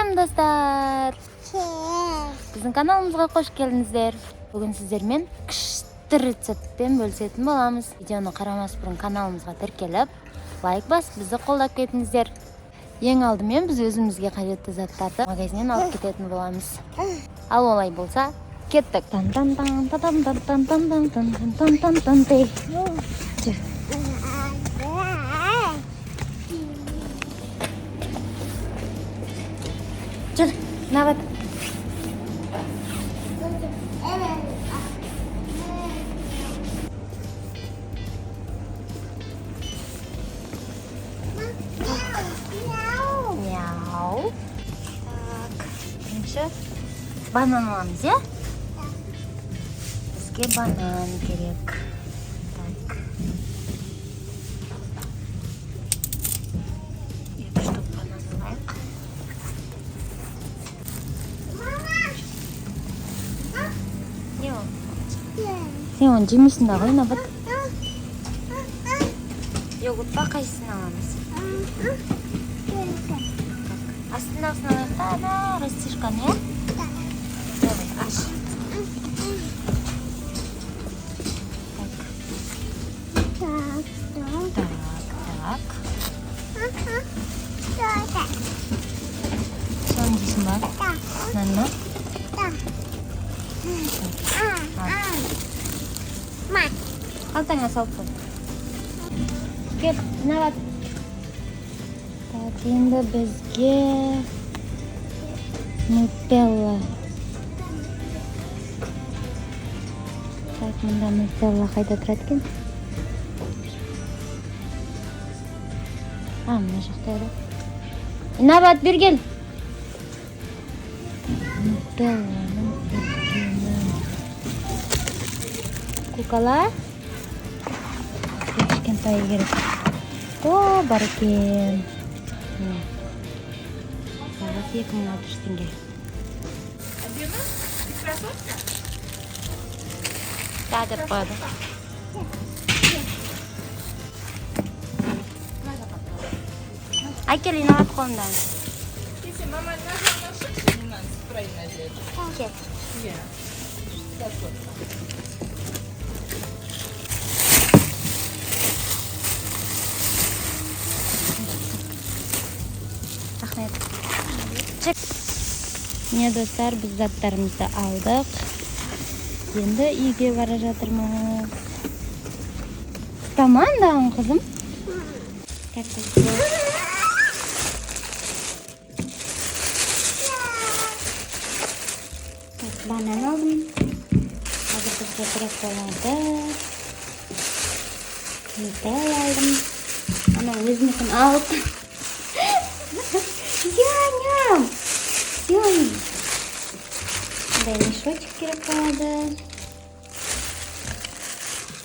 Салам достар. Биздин каналыбызга кош келиңиздер. Бүгүн сиздермен кыштыр рецептен бөлүшөтүн болабыз. Видеону карамас бурун каналыбызга тиркелип, лайк басып бизди колдоп кетиңиздер. Эң алдымен биз өзүбүзгө кажеттүү заттарды магазинден алып кететін болабыз. Ал олай болса, кеттик. Жүр, нават. Мяу. Так, бірінші банан аламыз, е? Бізге банан керек. Так. 2 штук банан алайық. Не ол? Сен оны жемейсің да ғой, Нават. Йогурт па, қайсысын аламыз? Астындағысын алайық та, ана растишканы, е? Давай, аш. Так. Соны дейсің ба? Нанна? Қалтаңа салып қой. Кет, Нават. Так, енді бізге нутелла. Так, мында нутелла қайда тұрады екен? Мына жақта еді. Нават, бер кел. Нутелланың үлкені. Кукала. Кішкентай керек. О, бар екен. Сағат 2060 теңге. Да, деп қойды. Әкел, Нават қолында. Мама, не надо спрей надеть. Кет. Рахмет. Міне достар, біз заттарымызды алдық. Енді үйге бара жатырмыз. Тамандағын, қызым. Банан алдым. Қазір бізге керек болады. Нутелла алдым. Ана өзінікін алып. Ням! Дай мешочек керек болады.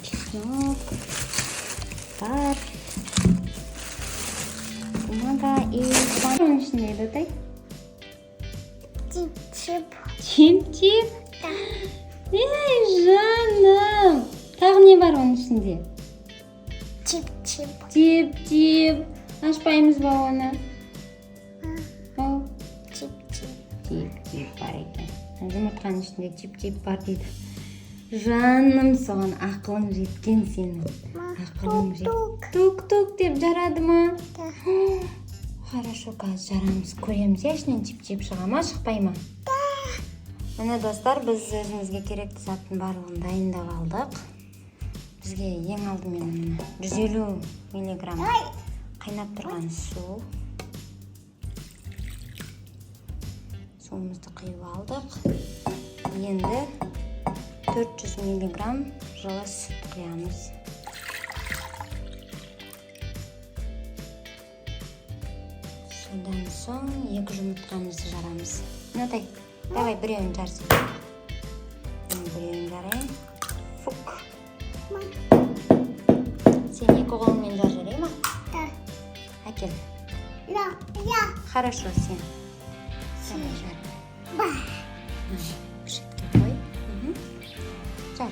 Чеснок. Бар. Бумага и банан ішінде еді, Тай? Чип-чип? Ей, жаным! Тағы не бар оның ішінде? Чип-чип. Чип-чип. Ашпаймыз ба оны? Чип-чип. Чип-чип бар екен. Жұмыртқаның ішінде чип-чип бар дейді. Жаным, соған ақылың жеткен сенің. Ақылың жеткен. Тук-тук деп жарады ма? Хорошо, қазір жарамыз. Көреміз, ішінен чип-чип шыға ма, шықпай ма? Міне достар, біз өзімізге керекті заттың барлығын дайындап алдық. Бізге ең алдымен 150 миллиграмм қайнап тұрған су. Суымызды құйып алдық. Енді 400 миллиграмм жылы сүт құямыз. Содан соң 2 жұмыртқамызды жарамыз. Тай, давай біреуін жарсын. Біреуін жарайын. Фук. Сен 2 қолыңмен жарай ма? Да. Әкел. Я. Хорошо, сен. Сен жар. Ба. Күшетке қой. Жар.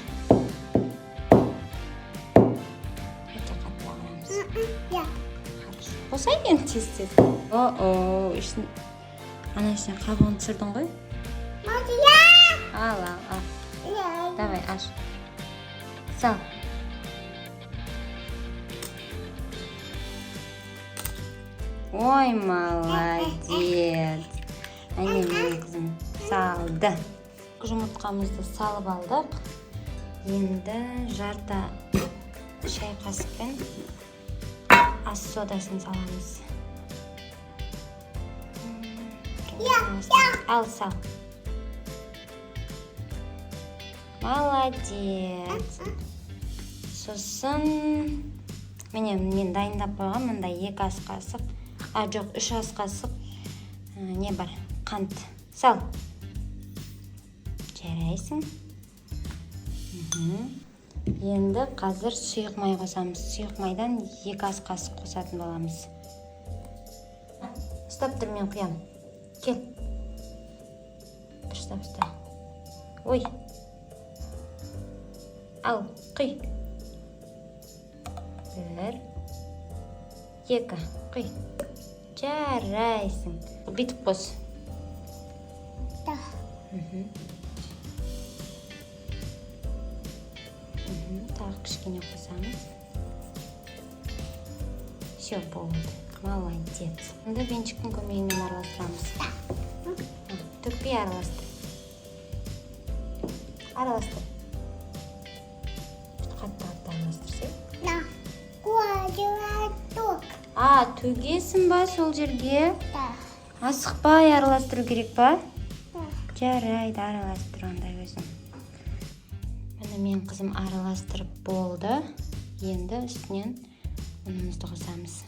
Өте қатты ағырамыз. Я. Хорошо. Қосай енді тез-тез. О-о, ішін Ана ішіне қабығын түсірдің ғой? Мадия! Ал. Я. Давай, аш. Сал. Ой, молодец. Әне менің қызым салды. Жұмыртқамызды салып алдық. Енді жарты шай қасықпен ас содасын саламыз. Ал, сал. Молодец. Сосын мен дайындап қойған мында 2 ас қасық, жоқ 3 ас қасық не бар? Қант. Сал. Жарайсың. Енді қазір сұйық май қосамыз. Сұйық майдан 2 ас қасық қосатын боламыз. Ұстап тұр, мен құям. Кел. Дұрыстап ұста. Ой. Ал, құй. 1, 2, құй. Жарайсың. Бүйтіп қос. Да. Тағы кішкене қосамыз. Все, болды. Молодец. Енді венчиктің көмегімен араластырамыз. Төкпей араластыр. Араластыр. Қатты араластырсай. На. Квадратук. Төгесің ба сол жерге? Да. Асықпай араластыру керек па? Да. Жарайды, араластыр ондай өзің. Міне мен қызым араластырып болды. Енді үстінен ұнымызды қосамыз.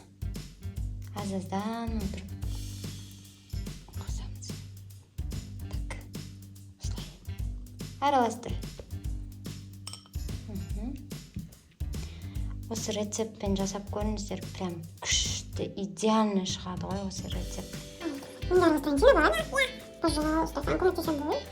Аз-аздан отырып қосамыз. Так, осылай. Араластыр. Осы рецептпен жасап көріңіздер, прям күшті, идеально шығады ғой осы рецепт. Пожалуйста, сам көмектесем болады.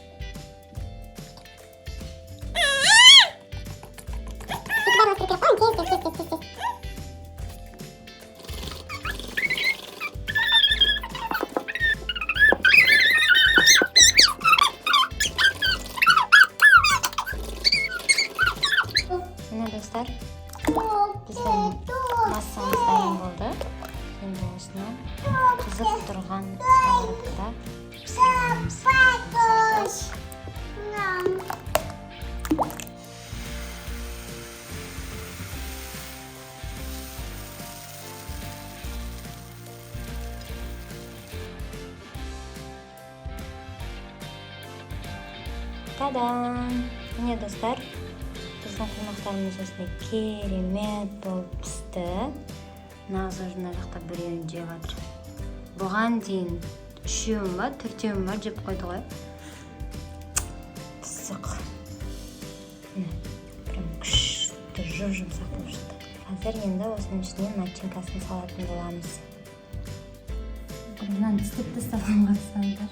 Міне достар, біздің массамыз дайын болды. Енді осыны қызып тұрған сковородкада пісіреміз. Та-дам! Міне достар, біздің қонақтарымыз осындай керемет болып пісті. Нағыз мына жақта біреуін жеп жатыр. Бұған дейін 3-еуін ба, 4-еуін ба жеп қойды ғой. Пысық. Прям күшті, жұмсақ болып шықты. Қазір енді осының ішіне начинкасын салатын боламыз. Мынаны тістеп тастаған қарсаңдар.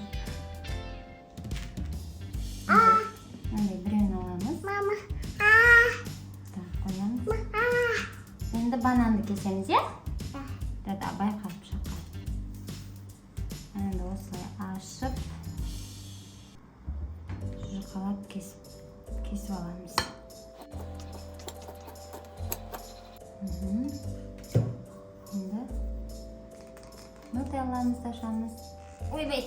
Мындай біреуін аламыз. Мама. Қоямыз. Енді бананды кесеміз, е? Да. Байқап шаққа. Енді осылай ашып, жұқалап кесіп аламыз. Енді нутелламызды ашамыз. Ойбай!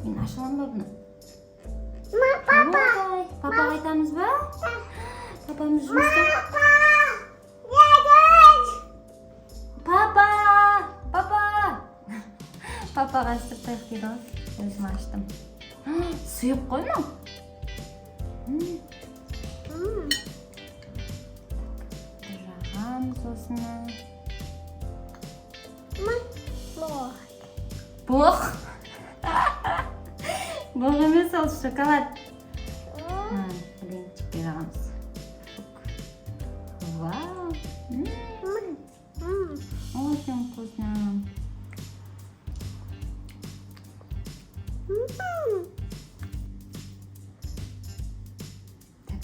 Мен ашылам ба бұны? Папа. Папа айтамыз ба? Папамыз жұмыста. Папаға ыстыртайық дейді ғой. Өзім аштым. Сұйып қой ма? Жағамыз осыны. Бұқ? Бұқ емес, ол шоколад. Блинчикке жағамыз. Вау! Очень вкусно. Так.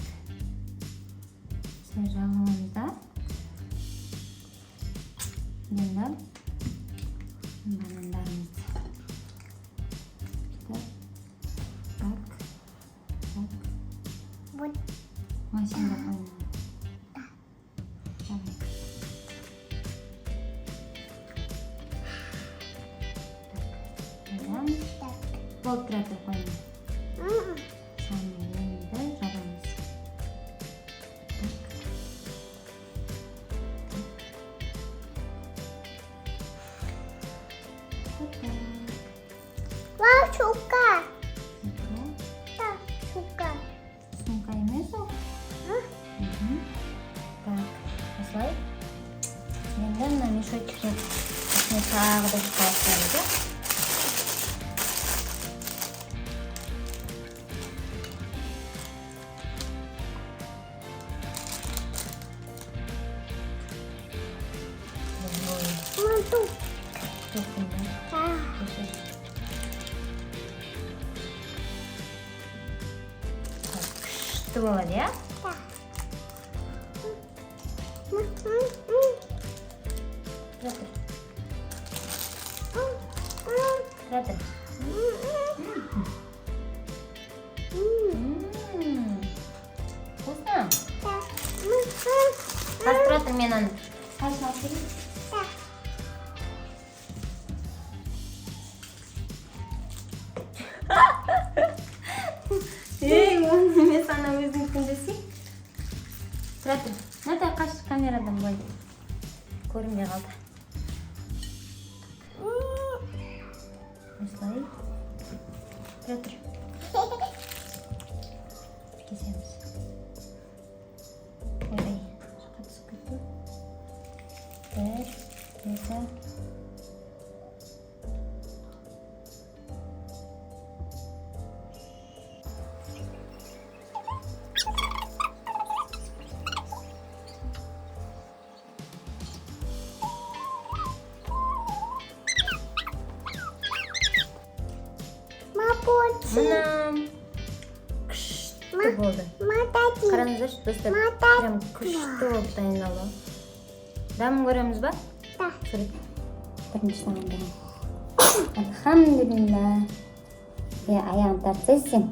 Все жағамыз да. Енді банандарымызды Машинада қойма. Давай. Болып тұрады қойма. Санын енді жабамыз. Вау, шука. Да, шука. Сумка емес ол. Так, осылай. Енді мына мешочекке ішіне тағы да шоколад салады. Манту. Тоқында. Да. Күшті болады, иә? Да. Тұра тұр. Вкусно? Қазір тұра тұр, мен аны сәл салып берейін. Ей, оны емес, ана өзіңіздің жасай. Тұра тұр. Натай, қаш камерадан бой. Көрінбей қалды. Осылай. Тұра тұр. Кесеміз. Ойбай, жаққа түсіп кетті. Бір, екі. Мапочи. Мынам. Күшті болды. Матади. Қараңыздаршы, достар. Матади. Прям күшті болып дайындалды. Дәмін көреміз ба? Да. Сурет. Бірінші саған. Алхамдулилла. Аяғын тартсайсың сен.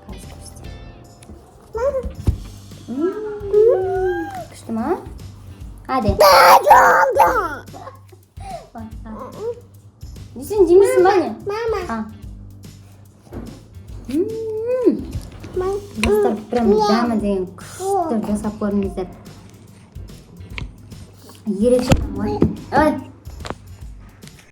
Қазір көрсетейін. Күшті ма? Hadi. Десең жемейсің ба не? Мама. Достар, прям жамы деген күшті жасап көріңіздер. Ерекше. Ой.